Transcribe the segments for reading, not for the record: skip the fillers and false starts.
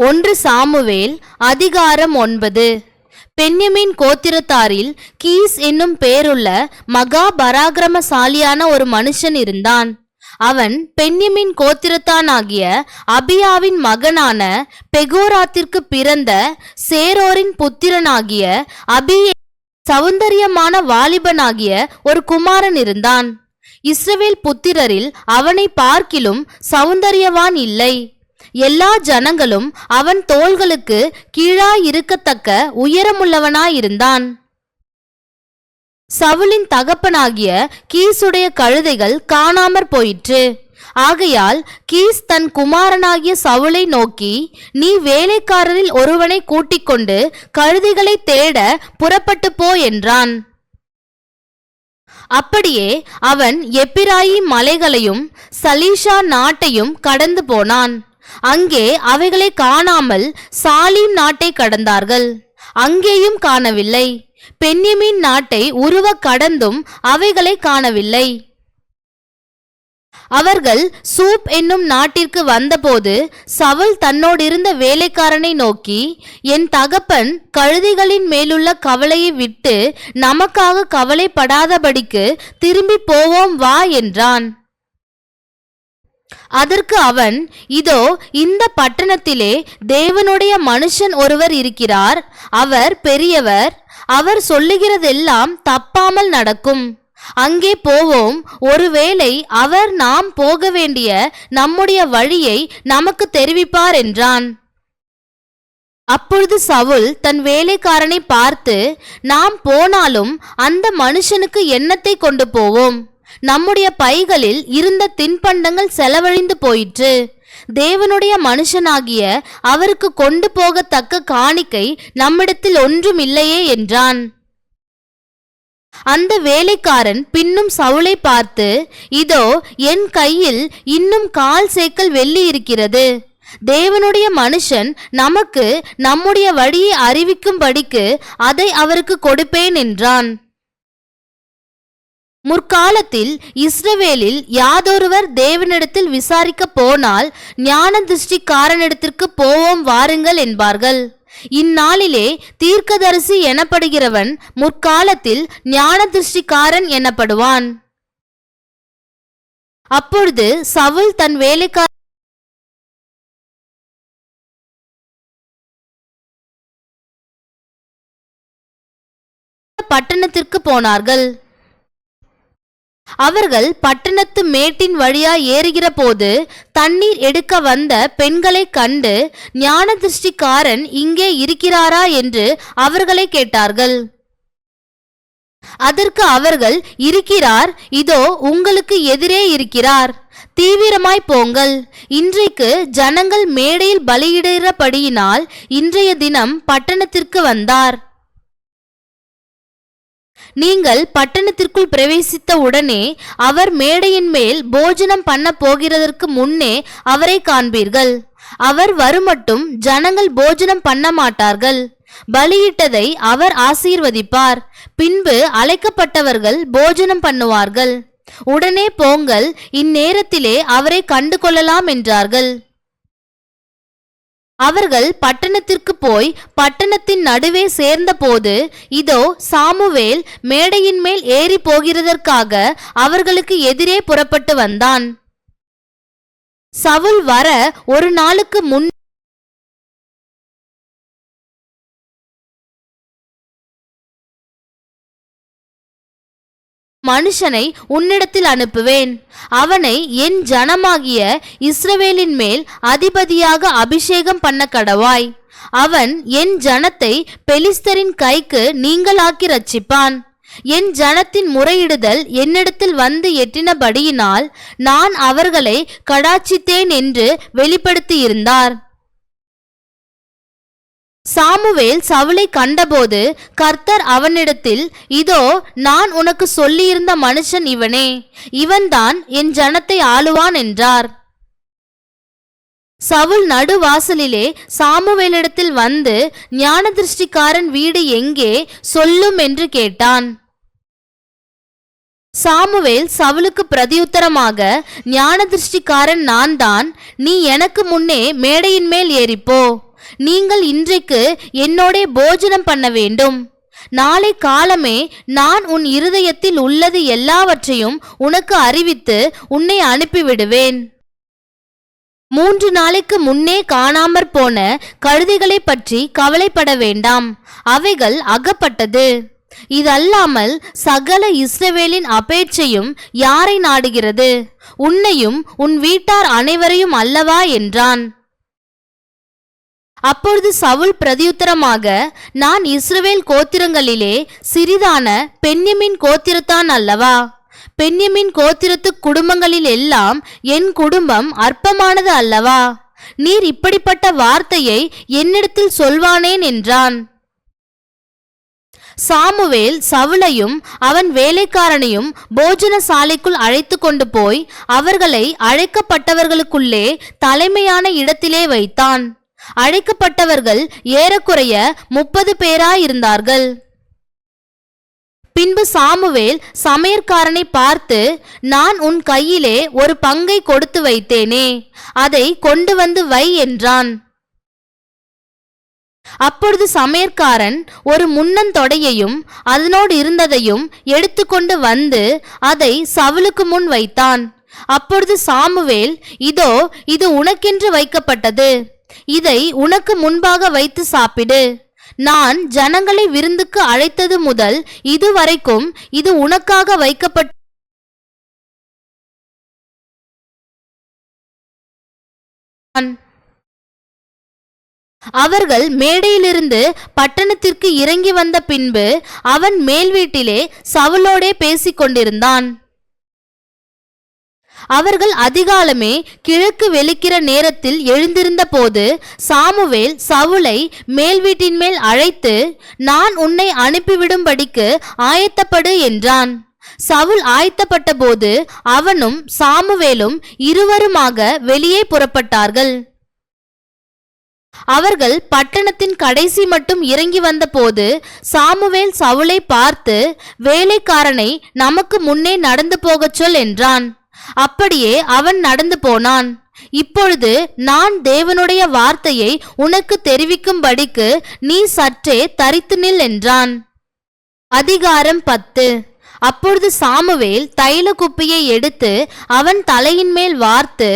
1 Samuel அதிகாரம் 9. பென்யமீன் கோத்திரத்தாரில் keys என்னும் பேருள்ள மகா பராக்கிரமசாலியான ஒரு மனுஷன் இருந்தான். அவன் பென்யமீன் கோத்திரத்தானாகிய அபியாவின் மகனான பெகோராத்திற்கு பிறந்த சேரோரின் புத்திரனாகிய அபியே சௌந்தரியமான வாலிபனாகிய ஒரு குமாரன் இருந்தான். இஸ்ரவேல் புத்திரரில் அவனை பார்க்கிலும் சௌந்தரியவான் இல்லை. எல்லா ஜனங்களும் அவன் தோள்களுக்கு கீழாயிருக்கத்தக்க உயரமுள்ளவனாயிருந்தான். சவுலின் தகப்பனாகிய கீசுடைய கழுதைகள் காணாமற் போயிற்று. ஆகையால் கீஸ் தன் குமாரனாகிய சவுலை நோக்கி, நீ வேலைக்காரரில் ஒருவனை கூட்டிக் கொண்டு கழுதைகளை தேட புறப்பட்டு போ என்றான். அப்படியே அவன் எப்பிராயீம் மலைகளையும் சலீஷா நாட்டையும் கடந்து போனான். அங்கே அவைகளை காணாமல் சாலீம் நாட்டை கடந்தார்கள். அங்கேயும் காணவில்லை. பென்யமீன் நாட்டை உருவ கடந்தும் அவைகளை காணவில்லை. அவர்கள் சூப் என்னும் நாட்டிற்கு வந்தபோது சவுல் தன்னோடிருந்த வேலைக்காரனை நோக்கி, என் தகப்பன் கழுதைகளின் மேலுள்ள கவலையை விட்டு நமக்காக கவலைப்படாதபடிக்கு திரும்பி போவோம் வா என்றான். அதற்கு அவன், இதோ இந்த பட்டணத்திலே தேவனுடைய மனுஷன் ஒருவர் இருக்கிறார். அவர் பெரியவர். அவர் சொல்லுகிறதெல்லாம் தப்பாமல் நடக்கும். அங்கே போவோம். ஒருவேளை அவர் நாம் போக வேண்டிய நம்முடைய வழியை நமக்கு தெரிவிப்பார் என்றான். அப்பொழுது சவுல் தன் வேலைக்காரனை பார்த்து, நாம் போனாலும் அந்த மனுஷனுக்கு என்னத்தை கொண்டு போவோம்? நம்முடைய பைகளில் இருந்த தின்பண்டங்கள் செலவழிந்து போயிற்று. தேவனுடைய மனுஷனாகிய அவருக்கு கொண்டு போகத்தக்க காணிக்கை நம்மிடத்தில் ஒன்றும் இல்லையே என்றான். அந்த வேலைக்காரன் பின்னும் சவுலை பார்த்து, இதோ என் கையில் இன்னும் 1/4 சேக்கல் வெள்ளி இருக்கிறது. தேவனுடைய மனுஷன் நமக்கு நம்முடைய வழியை அறிவிக்கும்படிக்கு அதை அவருக்கு கொடுப்பேன் என்றான். முற்காலத்தில் இஸ்ரவேலில் யாதொருவர் தேவனிடத்தில் விசாரிக்க போனால் ஞான திருஷ்டிக்காரனிடத்திற்கு போவோம் வாருங்கள் என்பார்கள். இந்நாளிலே தீர்க்கதரிசி எனப்படுகிறவன் முற்காலத்தில் ஞான திருஷ்டிக்காரன் எனப்படுவான். அப்பொழுது சவுல் தன் வேலைக்கார பட்டணத்திற்கு போனார்கள். அவர்கள் பட்டணத்து மேட்டின் வழியா ஏறுகிற போது தண்ணீர் எடுக்க வந்த பெண்களை கண்டு, ஞான திருஷ்டிக்காரன் இங்கே இருக்கிறாரா என்று அவர்களை கேட்டார்கள். அதற்கு அவர்கள், இருக்கிறார், இதோ உங்களுக்கு எதிரே இருக்கிறார். தீவிரமாய் போங்கள். இன்றைக்கு ஜனங்கள் மேடையில் பலியிடுகிறபடியினால் இன்றைய தினம் பட்டணத்திற்கு வந்தார். நீங்கள் பட்டணத்திற்குள் பிரவேசித்த உடனே அவர் மேடையின் மேல் போஜனம் பண்ண போகிறதற்கு முன்னே அவரை காண்பீர்கள். அவர் வருமட்டும் ஜனங்கள் போஜனம் பண்ண மாட்டார்கள். பலியிட்டதை அவர் ஆசீர்வதிப்பார். பின்பு அழைக்கப்பட்டவர்கள் போஜனம் பண்ணுவார்கள். உடனே போங்கள், இந்நேரத்திலே அவரை கண்டு கொள்ளலாம் என்றார்கள். அவர்கள் பட்டணத்திற்கு போய் பட்டணத்தின் நடுவே சேர்ந்தபோது இதோ சாமுவேல் மேடையின் மேல் ஏறி போகிறதற்காக அவர்களுக்கு எதிரே புறப்பட்டு வந்தான். சவுல் வர ஒரு நாளுக்கு முன் மனுஷனை உன்னிடத்தில் அனுப்புவேன். அவனை என் ஜனமாகிய இஸ்ரவேலின் மேல் அதிபதியாக அபிஷேகம் பண்ண கடவாய். அவன் என் ஜனத்தை பெலிஸ்தரின் கைக்கு நீங்களாக்கி ரட்சிப்பான். என் ஜனத்தின் முறையிடுதல் என்னிடத்தில் வந்து எட்டினபடியினால் நான் அவர்களை கடாட்சித்தேன் என்று வெளிப்படுத்தியிருந்தார். சாமுவேல் சவுலை கண்டபோது கர்த்தர் அவனிடத்தில், இதோ நான் உனக்கு சொல்லியிருந்த மனுஷன் இவனே, இவன்தான் என் ஜனத்தை ஆளுவான் என்றார். சவுல் நடுவாசலிலே சாமுவேலிடத்தில் வந்து, ஞான திருஷ்டிக்காரன் வீடு எங்கே சொல்லும் என்று கேட்டான். சாமுவேல் சவுலுக்கு பிரதியுத்தரமாக, ஞான திருஷ்டிக்காரன் நான் தான். நீ எனக்கு முன்னே மேடையின் மேல் ஏறிப்போ. நீங்கள் இன்றைக்கு என்னோடே போஜனம் பண்ண வேண்டும். நாளை காலமே நான் உன் இருதயத்தில் உள்ளது எல்லாவற்றையும் உனக்கு அறிவித்து உன்னை அனுப்பிவிடுவேன். 3 நாளைக்கு முன்னே காணாமற் போன கழுதைகளை பற்றி கவலைப்பட வேண்டாம், அவைகள் அகப்பட்டது. இதல்லாமல் சகல இஸ்ரவேலின் அபேட்சையும் யாரை நாடுகிறது? உன்னையும் உன் வீட்டார் அனைவரையும் அல்லவா என்றான். அப்பொழுது சவுல் பிரதியுத்தரமாக, நான் இஸ்ரவேல் கோத்திரங்களிலே சிறிதான பென்யமீன் கோத்திரத்தான் அல்லவா? பென்யமீன் கோத்திரத்து குடும்பங்களில் எல்லாம் என் குடும்பம் அற்பமானது அல்லவா? நீர் இப்படிப்பட்ட வார்த்தையை என்னிடத்தில் சொல்வானேன் என்றான். சாமுவேல் சவுலையும் அவன் வேலைக்காரனையும் போஜன சாலைக்குள் அழைத்து கொண்டு போய் அவர்களை அழைக்கப்பட்டவர்களுக்குள்ளே தலைமையான இடத்திலே வைத்தான். அழைக்கப்பட்டவர்கள் ஏறக்குறைய 30 பேராயிருந்தார்கள். பின்பு சாமுவேல் சமையற்காரனை பார்த்து, நான் உன் கையிலே ஒரு பங்கை கொடுத்து வைத்தேனே, அதை கொண்டு வந்து வை என்றான். அப்பொழுது சமையற்காரன் ஒரு முன்னந்தொடையையும் அதனோடு இருந்ததையும் எடுத்துக்கொண்டு வந்து அதை சவுலுக்கு முன் வைத்தான். அப்பொழுது சாமுவேல், இதோ இது உனக்கென்று வைக்கப்பட்டது, இதை உனக்கு முன்பாக வைத்து சாப்பிடு. நான் ஜனங்களை விருந்துக்கு அழைத்தது முதல் இதுவரைக்கும் இது உனக்காக வைக்கப்பட்ட அவர்கள் மேடையிலிருந்து பட்டணத்திற்கு இறங்கி வந்த பின்பு அவன் மேல் வீட்டிலே சவுலோடே பேசிக் கொண்டிருந்தான். அவர்கள் அதிகாலமே கிழக்கு வெளுக்கிற நேரத்தில் எழுந்திருந்த போது சாமுவேல் சவுலை மேல் வீட்டின் மேல் அழைத்து, நான் உன்னை அனுப்பிவிடும்படிக்கு ஆயத்தப்படு என்றான். சவுல் ஆயத்தப்பட்ட போது அவனும் சாமுவேலும் இருவருமாக வெளியே புறப்பட்டார்கள். அவர்கள் பட்டணத்தின் கடைசி மட்டும் இறங்கி வந்த போது சாமுவேல் சவுலை பார்த்து, வேலைக்காரனை நமக்கு முன்னே நடந்து போகச் சொல் என்றான். அப்படியே அவன் நடந்து போனான். இப்பொழுது நான் தேவனுடைய வார்த்தையை உனக்கு தெரிவிக்கும்படிக்கு நீ சற்றே தரித்து நில் என்றான். அதிகாரம் 10. அப்பொழுது சாமுவேல் தைல குப்பியை எடுத்து அவன் தலையின் மேல் வார்த்து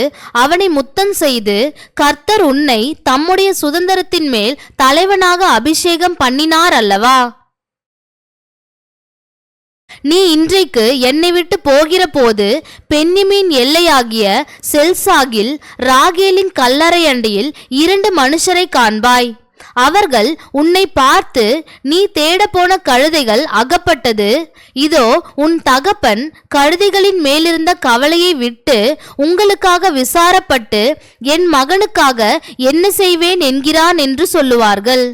அவனை முத்தம் செய்து, கர்த்தர் உன்னை தம்முடைய சுதந்திரத்தின் மேல் தலைவனாக அபிஷேகம் பண்ணினார் அல்லவா? நீ இன்றைக்கு என்னை விட்டு போகிற போது பென்யமீன் எல்லையாகிய செல்சாகில் ராகேலின் கல்லறை அண்டையில் 2 மனுஷரை காண்பாய். அவர்கள் உன்னை பார்த்து, நீ தேடப்போன கழுதைகள் அகப்பட்டது, இதோ உன் தகப்பன் கழுதைகளின் மேலிருந்த கவலையை விட்டு உங்களுக்காக விசாரப்பட்டு என் மகனுக்காக என்ன செய்வேன் என்கிறான் என்று சொல்லுவார்கள்.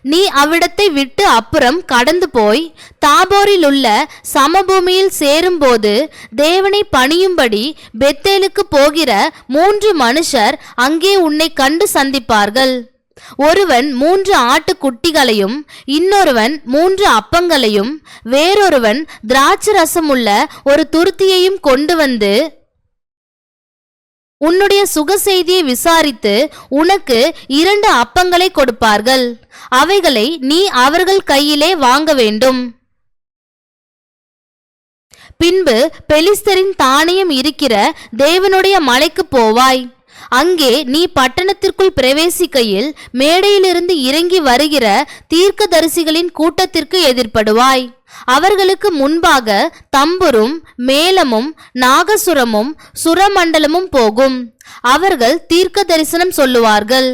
நீ அவ்விடத்தை விட்டு அப்புறம் கடந்து போய் தாபோரில் உள்ள சமபூமியில் சேரும்போது தேவனை பணியும்படி பெத்தேலுக்கு போகிற 3 மனுஷர் அங்கே உன்னை கண்டு சந்திப்பார்கள். ஒருவன் 3 ஆட்டுக்குட்டிகளையும், இன்னொருவன் 3 அப்பங்களையும், வேறொருவன் திராட்சரசமுள்ள ஒரு துருத்தியையும் கொண்டு வந்து உன்னுடைய சுக செய்தியை விசாரித்து உனக்கு 2 அப்பங்களை கொடுப்பார்கள். அவைகளை நீ அவர்கள் கையிலே வாங்க வேண்டும். பின்பு பெலிஸ்தரின் தானியம் இருக்கிற தேவனுடைய மலைக்கு போவாய். அங்கே நீ பட்டணத்திற்குள் பிரவேசிக்கையில் மேடையிலிருந்து இறங்கி வருகிற தீர்க்கதரிசிகளின் கூட்டத்திற்கு எதிர்ப்படுவாய். அவர்களுக்கு முன்பாக தம்புரும் மேளமும் நாகசுரமும் சுரமண்டலமும் போகும். அவர்கள் தீர்க்க தரிசனம் சொல்லுவார்கள்.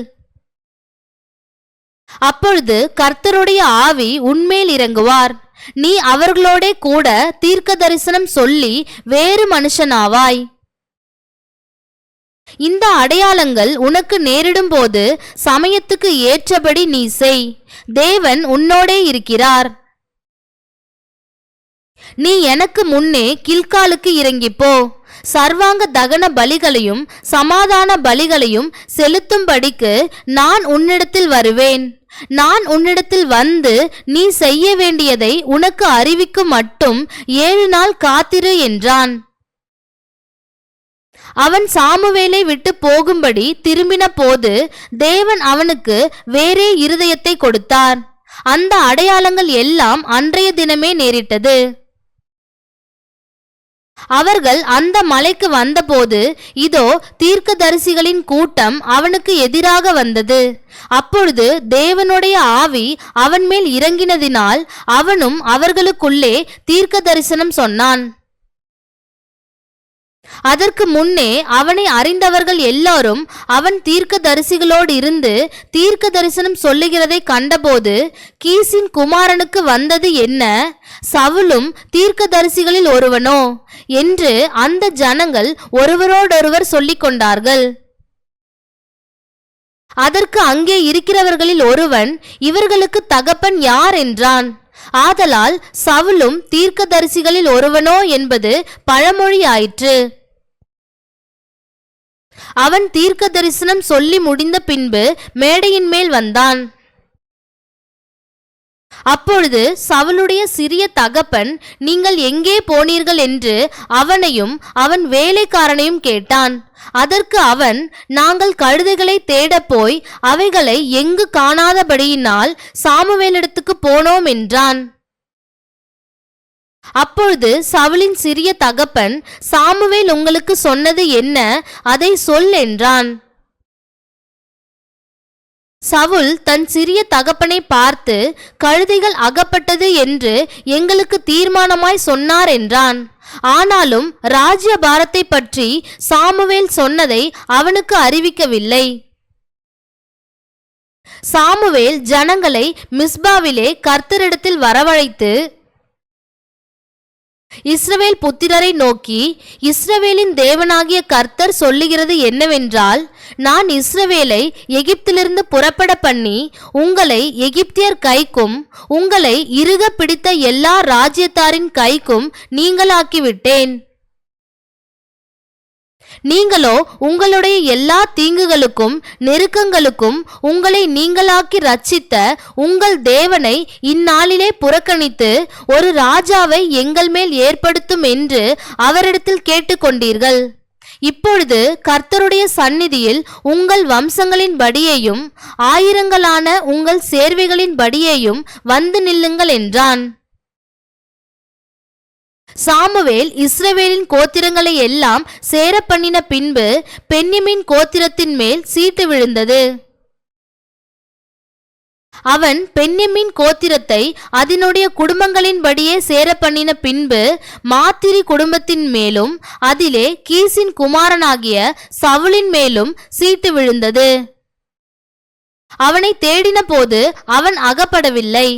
அப்பொழுது கர்த்தருடைய ஆவி உன்மேல் இறங்குவார். நீ அவர்களோடே கூட தீர்க்க தரிசனம் சொல்லி வேறு மனுஷனாவாய். இந்த அடையாளங்கள் உனக்கு நேரிடும் போது சமயத்துக்கு ஏற்றபடி நீ செய். தேவன் உன்னோடே இருக்கிறார். நீ எனக்கு முன்னே கில்காலுக்கு இறங்கிப்போ. சர்வாங்க தகன பலிகளையும் சமாதான பலிகளையும் செலுத்தும்படிக்கு நான் உன்னிடத்தில் வருவேன். நான் உன்னிடத்தில் வந்து நீ செய்ய வேண்டியதை உனக்கு அறிவிக்கும் மட்டும் 7 நாள் காத்திரு என்றான். அவன் சாமுவேலை விட்டு போகும்படி திரும்பின போது தேவன் அவனுக்கு வேறே இருதயத்தை கொடுத்தார். அந்த அடையாளங்கள் எல்லாம் அன்றைய தினமே நேரிட்டது. அவர்கள் அந்த மலைக்கு வந்தபோது இதோ தீர்க்கதரிசிகளின் கூட்டம் அவனுக்கு எதிராக வந்தது. அப்பொழுது தேவனுடைய ஆவி அவன் மேல் இறங்கினதினால் அவனும் அவர்களுக்குள்ளே தீர்க்க தரிசனம் சொன்னான். அதற்கு முன்னே அவனை அறிந்தவர்கள் எல்லாரும் அவன் தீர்க்க தரிசிகளோடு இருந்து தீர்க்க தரிசனம் சொல்லுகிறதை கண்டபோது, கீசின் குமாரனுக்கு வந்தது என்ன, சவுலும் தீர்க்க தரிசிகளில் ஒருவனோ என்று அந்த ஜனங்கள் ஒருவரோடொருவர் சொல்லிக் கொண்டார்கள். அதற்கு அங்கே இருக்கிறவர்களில் ஒருவன், இவர்களுக்கு தகப்பன் யார் என்றான். ஆதலால் சவுலும் தீர்க்கதரிசிகளில் ஒருவனோ என்பது பழமொழி ஆயிற்று. அவன் தீர்க்க தரிசனம் சொல்லி முடிந்த பின்பு மேடையின் மேல் வந்தான். அப்பொழுது சவுலுடைய சிறிய தகப்பன், நீங்கள் எங்கே போனீர்கள் என்று அவனையும் அவன் வேலைக்காரனையும் கேட்டான். அதற்கு அவன், நாங்கள் கழுதைகளை தேடப் போய் அவைகளை எங்கு காணாதபடியினால் சாமுவேலிடத்துக்கு போனோம் என்றான். அப்பொழுது சவுலின் சிறிய தகப்பன், சாமுவேல் உங்களுக்கு சொன்னது என்ன, அதை சொல் என்றான். சவுல் தன் சிறிய தகப்பனை பார்த்து, கழுதைகள் அகப்பட்டது என்று எங்களுக்கு தீர்மானமாய் சொன்னார் என்றான். ஆனாலும் ராஜ்ய பாரத்தை பற்றி சாமுவேல் சொன்னதை அவனுக்கு அறிவிக்கவில்லை. சாமுவேல் ஜனங்களை மிஸ்பாவிலே கர்த்தரிடத்தில் வரவழைத்து இஸ்ரவேல் புத்திரரை நோக்கி, இஸ்ரவேலின் தேவனாகிய கர்த்தர் சொல்லுகிறது என்னவென்றால், நான் இஸ்ரவேலை எகிப்திலிருந்து புறப்பட பண்ணி உங்களை எகிப்தியர் கைக்கும் உங்களை இறுக பிடித்த எல்லா ராஜ்யத்தாரின் கைக்கும் நீங்களாக்கிவிட்டேன். நீங்களோ உங்களுடைய எல்லா தீங்குகளுக்கும் நெருக்கங்களுக்கும் உங்களை நீங்களாக்கி ரட்சித்த உங்கள் தேவனை இந்நாளிலே புறக்கணித்து ஒரு ராஜாவை எங்கள் மேல் ஏற்படுத்தும் என்று அவரிடத்தில் கேட்டுக்கொண்டீர்கள். இப்பொழுது கர்த்தருடைய சந்நிதியில் உங்கள் வம்சங்களின் படியையும் ஆயிரங்களான உங்கள் சேர்வைகளின் படியையும் வந்து நில்லுங்கள் என்றான். சாமுவேல் இஸ்ரவேலின் கோத்திரங்களை எல்லாம் சேர பண்ணின பின்பு பென்யமீன் கோத்திரத்தின் மேல் சீட்டு விழுந்தது. அவன் பென்யமீன் கோத்திரத்தை அதனுடைய குடும்பங்களின்படியே சேர பண்ணின பின்பு மாத்திரி குடும்பத்தின் மேலும் அதிலே கீசின் குமாரனாகிய சவுலின் மேலும் சீட்டு விழுந்தது. அவனை தேடின போது அவன் அகப்படவில்லை.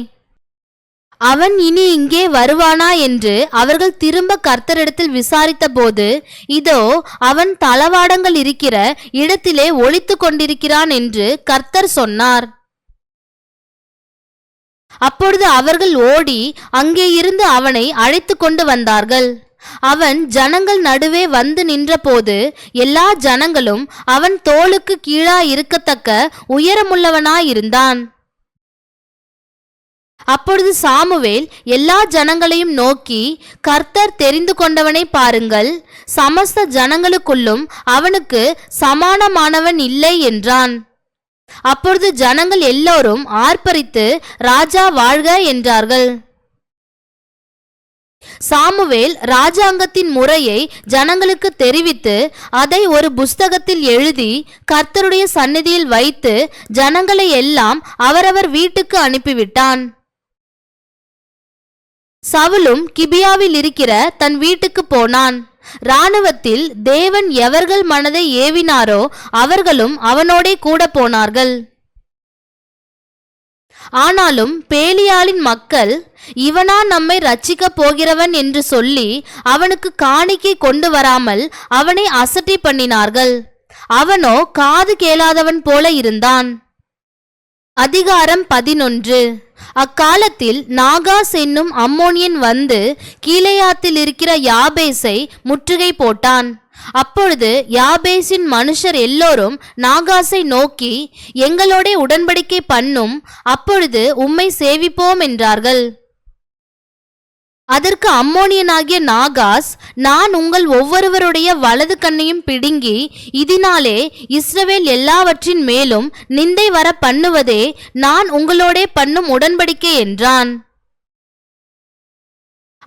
அவன் இனி இங்கே வருவானா என்று அவர்கள் திரும்ப கர்த்தரிடத்தில் விசாரித்த போது, இதோ அவன் தளவாடங்கள் இருக்கிற இடத்திலே ஒளித்து கொண்டிருக்கிறான் என்று கர்த்தர் சொன்னார். அப்பொழுது அவர்கள் ஓடி அங்கே இருந்து அவனை அழைத்து கொண்டு வந்தார்கள். அவன் ஜனங்கள் நடுவே வந்து நின்றபோது எல்லா ஜனங்களும் அவன் தோளுக்கு கீழாயிருக்கத்தக்க உயரமுள்ளவனாயிருந்தான். அப்பொழுது சாமுவேல் எல்லா ஜனங்களையும் நோக்கி, கர்த்தர் தெரிந்து கொண்டவனை பாருங்கள், சமஸ்த ஜனங்களுக்குள்ளும் அவனுக்கு சமானமானவன் இல்லை என்றான். அப்பொழுது ஜனங்கள் எல்லோரும் ஆர்ப்பரித்து, ராஜா வாழ்க என்றார்கள். சாமுவேல் ராஜாங்கத்தின் முறையை ஜனங்களுக்கு தெரிவித்து அதை ஒரு புஸ்தகத்தில் எழுதி கர்த்தருடைய சந்நிதியில் வைத்து ஜனங்களை எல்லாம் அவரவர் வீட்டுக்கு அனுப்பிவிட்டான். சவுலும் கிபியாவில் இருக்கிற தன் வீட்டுக்கு போனான். இராணுவத்தில் தேவன் எவர்கள் மனதை ஏவினாரோ அவர்களும் அவனோடே கூட போனார்கள். ஆனாலும் பேலியாளின் மக்கள், இவனா நம்மை ரட்சிக்கப் போகிறவன் என்று சொல்லி அவனுக்கு காணிக்கை கொண்டு வராமல் அவனை அசட்டை பண்ணினார்கள். அவனோ காது கேளாதவன் போல இருந்தான். அதிகாரம் 11. அக்காலத்தில் நாகாஸ் என்னும் அம்மோனியன் வந்து கீலேயாத்தில் இருக்கிற யாபேசை முற்றுகை போட்டான். அப்பொழுது யாபேசின் மனுஷர் எல்லோரும் நாகாசை நோக்கி, எங்களோட உடன்படிக்கை பண்ணும், அப்பொழுது உம்மை சேவிப்போம் என்றார்கள். அதற்கு அம்மோனியனாகிய நாகாஸ், நான் உங்கள் ஒவ்வொருவருடைய வலது கண்ணையும் பிடுங்கி இதனாலே இஸ்ரவேல் எல்லாவற்றின் மேலும் நிந்தை வர பண்ணுவதே நான் உங்களோடே பண்ணும் உடன்படிக்கை என்றான்.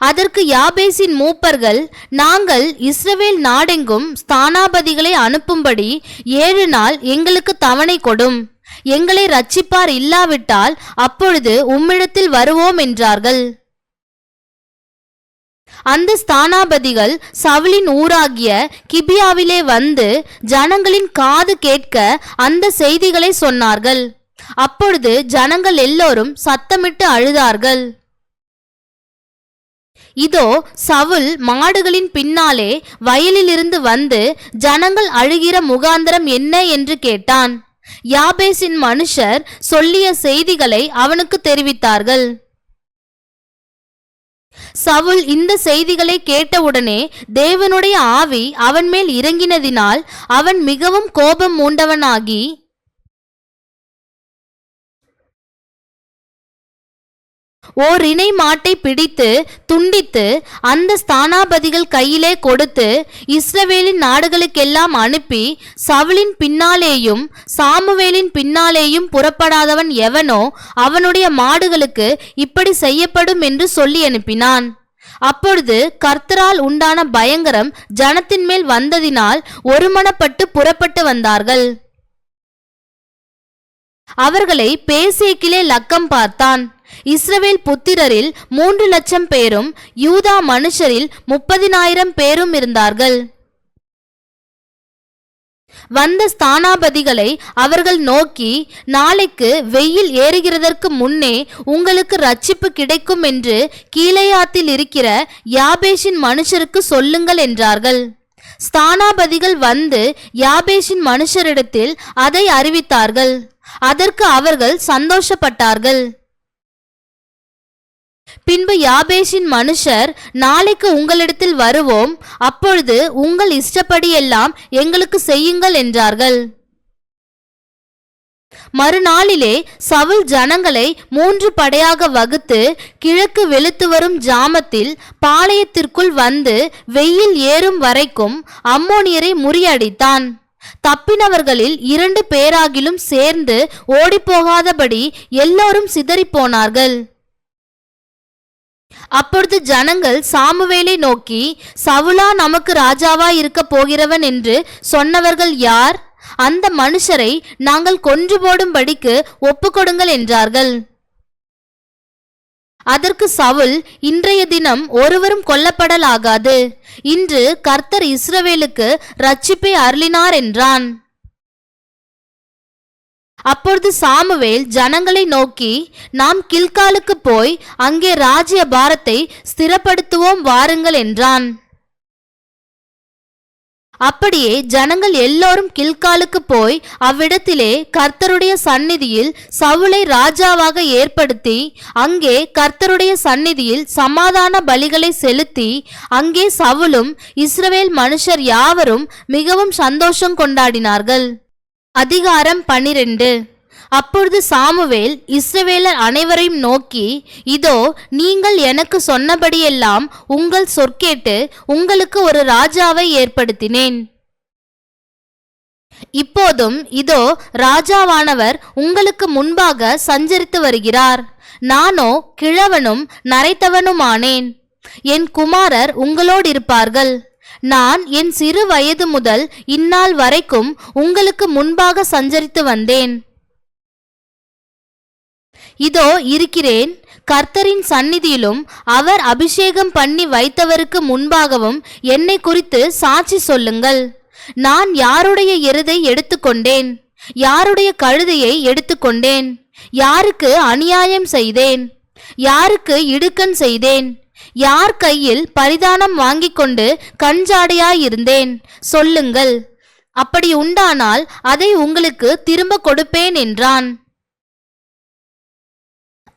அதற்கு யாபேசின் மூப்பர்கள், நாங்கள் இஸ்ரவேல் நாடெங்கும் ஸ்தானாபதிகளை அனுப்பும்படி 7 நாள் எங்களுக்கு தவணை கொடும். எங்களை இரட்சிப்பார் இல்லாவிட்டால் அப்பொழுது உம்மிடத்தில் வருவோம் என்றார்கள். அந்த ஸ்தானாபதிகள் சவுலின் ஊராகிய கிபியாவிலே வந்து ஜனங்களின் காது கேட்க அந்த செய்திகளை சொன்னார்கள். அப்பொழுது ஜனங்கள் எல்லோரும் சத்தமிட்டு அழுதார்கள். இதோ சவுல் மாடுகளின் பின்னாலே வயலிலிருந்து வந்து ஜனங்கள் அழுகிற முகாந்தரம் என்ன என்று கேட்டான். யாபேசின் மனுஷர் சொல்லிய செய்திகளை அவனுக்கு தெரிவித்தார்கள். சவுல் இந்த செய்திகளை கேட்டவுடனே தேவனுடைய ஆவி அவன் மேல் இறங்கினதினால் அவன் மிகவும் கோபம் மூண்டவனாகி ஓர் இணை மாட்டை பிடித்து துண்டித்து அந்த ஸ்தானாபதிகள் கையிலே கொடுத்து இஸ்ரவேலின் நாடுகளுக்கெல்லாம் அனுப்பி, சவுலின் பின்னாலேயும் சாமுவேலின் பின்னாலேயும் புறப்படாதவன் எவனோ அவனுடைய மாடுகளுக்கு இப்படி செய்யப்படும் என்று சொல்லி அனுப்பினான். அப்பொழுது கர்த்தரால் உண்டான பயங்கரம் ஜனத்தின் மேல் வந்ததினால் ஒருமனப்பட்டு புறப்பட்டு வந்தார்கள். அவர்களை பேசேக்கிலே லக்கம் பார்த்தான். இஸ்ரவேல் புத்திரரில் 3,00,000 பேரும் யூதா மனுஷரில் 30,000 பேரும் இருந்தார்கள். வந்த ஸ்தானாபதிகளை அவர்கள் நோக்கி, நாளைக்கு வெயில் ஏறுகிறதற்கு முன்னே உங்களுக்கு ரட்சிப்பு கிடைக்கும் என்று கீலேயாத்தில் இருக்கிற யாபேஷின் மனுஷருக்கு சொல்லுங்கள் என்றார்கள். ஸ்தானாபதிகள் வந்து யாபேஷின் மனுஷரிடத்தில் அதை அறிவித்தார்கள். அதற்கு அவர்கள் சந்தோஷப்பட்டார்கள். பின்பு யாபேஷின் மனுஷர், நாளைக்கு உங்களிடத்தில் வருவோம், அப்பொழுது உங்கள் இஷ்டப்படியெல்லாம் எங்களுக்கு செய்யுங்கள் என்றார்கள். மறுநாளிலே சவுல் ஜனங்களை 3 படையாக வகுத்து கிழக்கு வெளுத்து வரும் ஜாமத்தில் பாளையத்திற்குள் வந்து வெயில் ஏறும் வரைக்கும் அம்மோனியரை முறியடித்தான். தப்பினவர்களில் 2 பேராகிலும் சேர்ந்து ஓடிப்போகாதபடி எல்லோரும் சிதறிப்போனார்கள். அப்பொழுது ஜனங்கள் சாமுவேலை நோக்கி, சவுலா நமக்கு ராஜாவாய் இருக்க போகிறவன் என்று சொன்னவர்கள் யார்? அந்த மனுஷரை நாங்கள் கொன்று போடும்படிக்கு ஒப்புக்கொடுங்கள் என்றார்கள். அதற்கு சவுல், இன்றைய தினம் ஒருவரும் கொல்லப்படலாகாது. இன்று கர்த்தர் இஸ்ரவேலுக்கு இரட்சிப்பை அருளினார் என்றான். அப்பொழுது சாமுவேல் ஜனங்களை நோக்கி, நாம் கில்காலுக்கு போய் அங்கே ராஜ்ய பாரத்தை ஸ்திரப்படுத்துவோம் வாருங்கள் என்றான். அப்படியே ஜனங்கள் எல்லோரும் கில்காலுக்கு போய் அவ்விடத்திலே கர்த்தருடைய சந்நிதியில் சவுலை ராஜாவாக ஏற்படுத்தி அங்கே கர்த்தருடைய சந்நிதியில் சமாதான பலிகளை செலுத்தி அங்கே சவுலும் இஸ்ரவேல் மனுஷர் யாவரும் மிகவும் சந்தோஷம் கொண்டாடினார்கள். அதிகாரம் 12. அப்பொழுது சாமுவேல் இஸ்ரவேலர் அனைவரையும் நோக்கி, இதோ நீங்கள் எனக்கு சொன்னபடியெல்லாம் உங்கள் சொற்கேட்டு உங்களுக்கு ஒரு ராஜாவை ஏற்படுத்தினேன். இப்போதும் இதோ ராஜாவானவர் உங்களுக்கு முன்பாக சஞ்சரித்து வருகிறார். நானோ கிழவனும் நரைத்தவனுமானேன். என் குமாரர் உங்களோடு இருப்பார்கள். நான் என் சிறு வயது முதல் இந்நாள் வரைக்கும் உங்களுக்கு முன்பாக சஞ்சரித்து வந்தேன். இதோ இருக்கிறேன். கர்த்தரின் சந்நிதியிலும் அவர் அபிஷேகம் பண்ணி வைத்தவருக்கு முன்பாகவும் என்னை குறித்து சாட்சி சொல்லுங்கள். நான் யாருடைய எருதை எடுத்துக்கொண்டேன்? யாருடைய கழுதையை எடுத்துக்கொண்டேன்? யாருக்கு அநியாயம் செய்தேன்? யாருக்கு இடுக்கண் செய்தேன்? யார் கையில் பரிதானம் வாங்கிக் கொண்டு கஞ்சாடையாயிருந்தேன்? சொல்லுங்கள். அப்படி உண்டானால் அதை உங்களுக்கு திரும்ப கொடுப்பேன் என்றான்.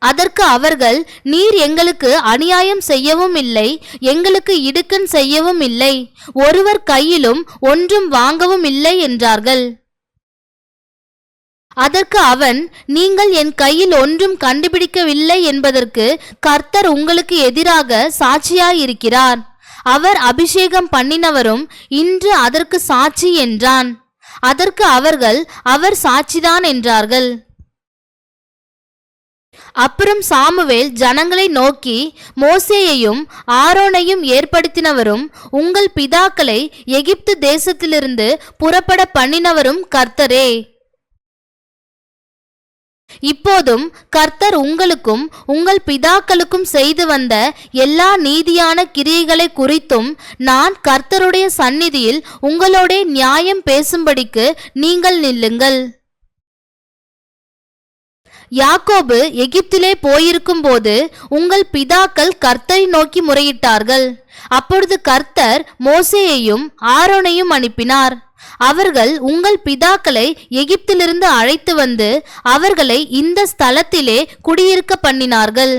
அதற்கு அவர்கள், நீர் எங்களுக்கு அநியாயம் செய்யவும் இல்லை, எங்களுக்கு இடுக்கண் செய்யவும் இல்லை, ஒருவர் கையிலும் ஒன்றும் வாங்கவும் இல்லை என்றார்கள். அதற்கு அவன், நீங்கள் என் கையில் ஒன்றும் கண்டுபிடிக்கவில்லை என்பதற்கு கர்த்தர் உங்களுக்கு எதிராக சாட்சியாயிருக்கிறார். அவர் அபிஷேகம் பண்ணினவரும் இன்று அதற்கு சாட்சி என்றான். அதற்கு அவர்கள், அவர் சாட்சிதான் என்றார்கள். அப்புறம் சாமுவேல் ஜனங்களை நோக்கி, மோசேயையும் ஆரோனையும் ஏற்படுத்தினவரும் உங்கள் பிதாக்களை எகிப்து தேசத்திலிருந்து புறப்பட பண்ணினவரும் கர்த்தரே. இப்போதும் கர்த்தர் உங்களுக்கும் உங்கள் பிதாக்களுக்கும் செய்து வந்த எல்லா நீதியான கிரியைகளை குறித்தும் நான் கர்த்தருடைய சந்நிதியில் உங்களோட நியாயம் பேசும்படிக்கு நீங்கள் நில்லுங்கள். யாக்கோபு எகிப்திலே போயிருக்கும் போது உங்கள் பிதாக்கள் கர்த்தரை நோக்கி முறையிட்டார்கள். அப்பொழுது கர்த்தர் மோசேயையும் ஆரோனையும் அனுப்பினார். அவர்கள் உங்கள் பிதாக்களை எகிப்திலிருந்து அழைத்து வந்து அவர்களை இந்த ஸ்தலத்திலே குடியிருக்க பண்ணினார்கள்.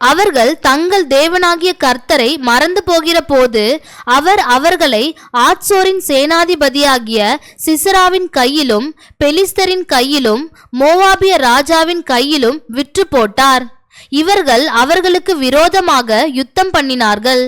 அவர்கள் தங்கள் தேவனாகிய கர்த்தரை மறந்து போகிற போது அவர் அவர்களை ஆத்சோரின் சேனாதிபதியாகிய சிசராவின் கையிலும் பெலிஸ்தரின் கையிலும் மோவாபிய ராஜாவின் கையிலும் விற்று போட்டார். இவர்கள் அவர்களுக்கு விரோதமாக யுத்தம் பண்ணினார்கள்.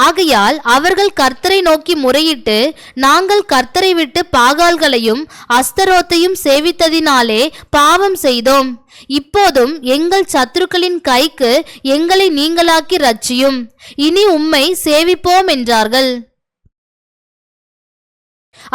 ஆகையால் அவர்கள் கர்த்தரை நோக்கி முறையிட்டு, நாங்கள் கர்த்தரை விட்டு பாகால்களையும் அஸ்தரோத்தையும் சேவித்ததினாலே பாவம் செய்தோம். இப்போதும் எங்கள் சத்துருக்களின் கைக்கு எங்களை நீங்களாக்கி ரட்சியும். இனி உம்மை சேவிப்போம் என்றார்கள்.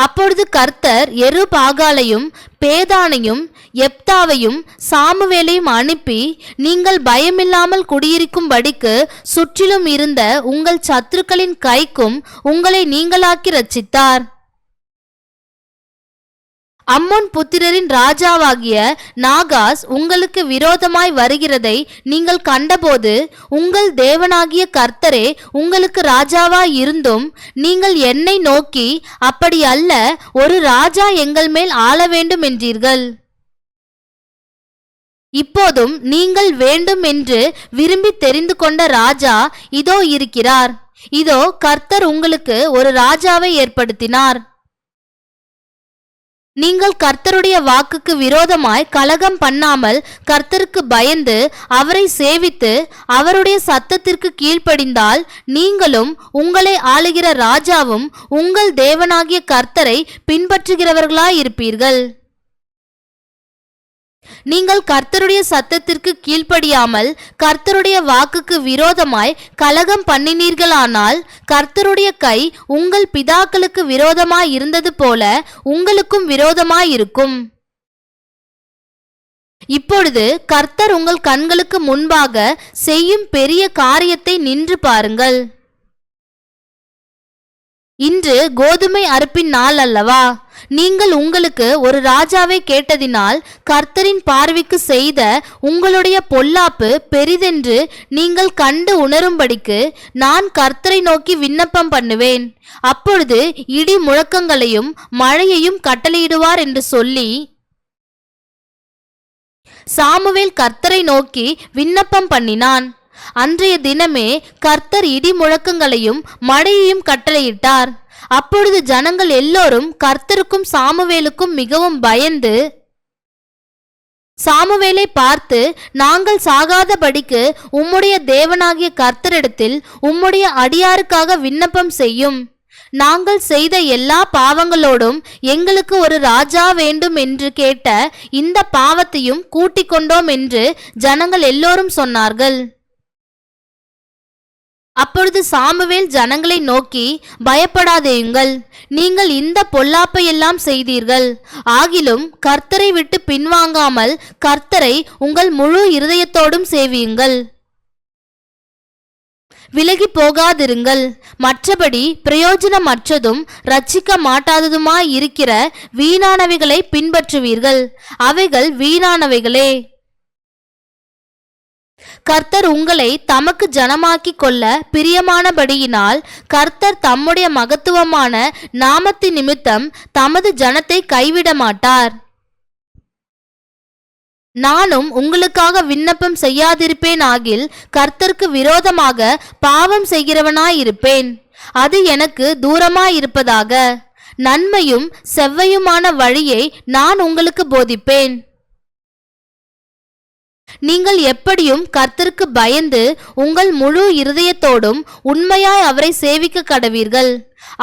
அப்பொழுது கர்த்தர் எரு பாகாலையும் பேதானையும் எப்தாவையும் சாமுவேலையும் அனுப்பி, நீங்கள் பயமில்லாமல் குடியிருக்கும்படிக்கு சுற்றிலும் இருந்த உங்கள் சத்துருக்களின் கைக்கும் உங்களை நீங்களாக்கி ரட்சித்தார். அம்மோன் புத்திரரின் ராஜாவாகிய நாகாஸ் உங்களுக்கு விரோதமாய் வருகிறதை நீங்கள் கண்டபோது உங்கள் தேவனாகிய கர்த்தரே உங்களுக்கு ராஜாவாய் இருந்தும் நீங்கள் என்னை நோக்கி, அப்படி அல்ல, ஒரு ராஜா எங்கள் மேல் ஆள வேண்டும் என்றீர்கள். இப்போதும் நீங்கள் வேண்டும் என்று விரும்பி தெரிந்து கொண்ட ராஜா இதோ இருக்கிறார். இதோ கர்த்தர் உங்களுக்கு ஒரு ராஜாவை ஏற்படுத்தினார். நீங்கள் கர்த்தருடைய வாக்குக்கு விரோதமாய் கலகம் பண்ணாமல் கர்த்தருக்கு பயந்து அவரை சேவித்து அவருடைய சத்தத்திற்கு கீழ்ப்படிந்தால் நீங்களும் உங்களை ஆளுகிற ராஜாவும் உங்கள் தேவனாகிய கர்த்தரை பின்பற்றுகிறவர்களாயிருப்பீர்கள். நீங்கள் கர்த்தருடைய சத்தத்திற்கு கீழ்ப்படியாமல் கர்த்தருடைய வாக்குக்கு விரோதமாய் கலகம் பண்ணினீர்களானால் கர்த்தருடைய கை உங்கள் பிதாக்களுக்கு விரோதமாய் இருந்தது போல உங்களுக்கும் விரோதமாயிருக்கும். இப்பொழுது கர்த்தர் உங்கள் கண்களுக்கு முன்பாக செய்யும் பெரிய காரியத்தை நின்று பாருங்கள். இன்று கோதுமை அறுப்பின் நாள் அல்லவா? நீங்கள் உங்களுக்கு ஒரு ராஜாவை கேட்டதினால் கர்த்தரின் பார்வைக்கு செய்த உங்களுடைய பொல்லாப்பு பெரிதென்று நீங்கள் கண்டு உணரும்படிக்கு நான் கர்த்தரை நோக்கி விண்ணப்பம் பண்ணுவேன். அப்பொழுது இடி முழக்கங்களையும் மழையையும் கட்டளையிடுவார் என்று சொல்லி சாமுவேல் கர்த்தரை நோக்கி விண்ணப்பம் பண்ணினான். அன்றைய தினமே கர்த்தர் இடி முழக்கங்களையும் மழையையும் கட்டளையிட்டார். அப்பொழுது ஜனங்கள் எல்லோரும் கர்த்தருக்கும் சாமுவேலுக்கும் மிகவும் பயந்து சாமுவேலை பார்த்து, நாங்கள் சாகாதபடிக்கு உம்முடைய தேவனாகிய கர்த்தரிடத்தில் உம்முடைய அடியாருக்காக விண்ணப்பம் செய்யும். நாங்கள் செய்த எல்லா பாவங்களோடும் எங்களுக்கு ஒரு ராஜா வேண்டும் என்று கேட்ட இந்த பாவத்தையும் கூட்டிக் கொண்டோம் என்று ஜனங்கள் எல்லோரும் சொன்னார்கள். அப்பொழுது சாமுவேல் ஜனங்களை நோக்கி, பயப்படாதேயுங்கள், நீங்கள் இந்த பொல்லாப்பையெல்லாம் செய்தீர்கள். ஆகிலும் கர்த்தரை விட்டு பின்வாங்காமல் கர்த்தரை உங்கள் முழு இருதயத்தோடும் சேவியுங்கள். விலகி போகாதிருங்கள். மற்றபடி பிரயோஜனமற்றதும் இரட்சிக்க மாட்டாததுமாய் இருக்கிற வீணானவைகளை பின்பற்றுவீர்கள். அவைகள் வீணானவைகளே. கர்த்தர் உங்களை தமக்கு ஜனமாக்கி கொள்ள பிரியமானபடியினால் கர்த்தர் தம்முடைய மகத்துவமான நாமத்தின் நிமித்தம் தமது ஜனத்தை கைவிட மாட்டார். நானும் உங்களுக்காக விண்ணப்பம் செய்யாதிருப்பேன் ஆகில் கர்த்தருக்கு விரோதமாக பாவம் செய்கிறவனாயிருப்பேன். அது எனக்கு தூரமாயிருப்பதாக. நன்மையும் செவ்வையுமான வழியை நான் உங்களுக்கு போதிப்பேன். நீங்கள் எப்படியும் கர்த்தருக்கு பயந்து உங்கள் முழு இருதயத்தோடும் உண்மையாய் அவரை சேவிக்க கடவீர்கள்.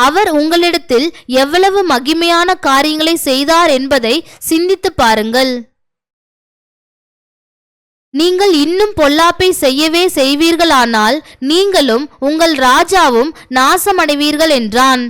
அவர் உங்களிடத்தில் எவ்வளவு மகிமையான காரியங்களை செய்தார் என்பதை சிந்தித்து பாருங்கள். நீங்கள் இன்னும் பொல்லாப்பை செய்யவே செய்வீர்களானால் நீங்களும் உங்கள் ராஜாவும் நாசமடைவீர்கள் என்றான்.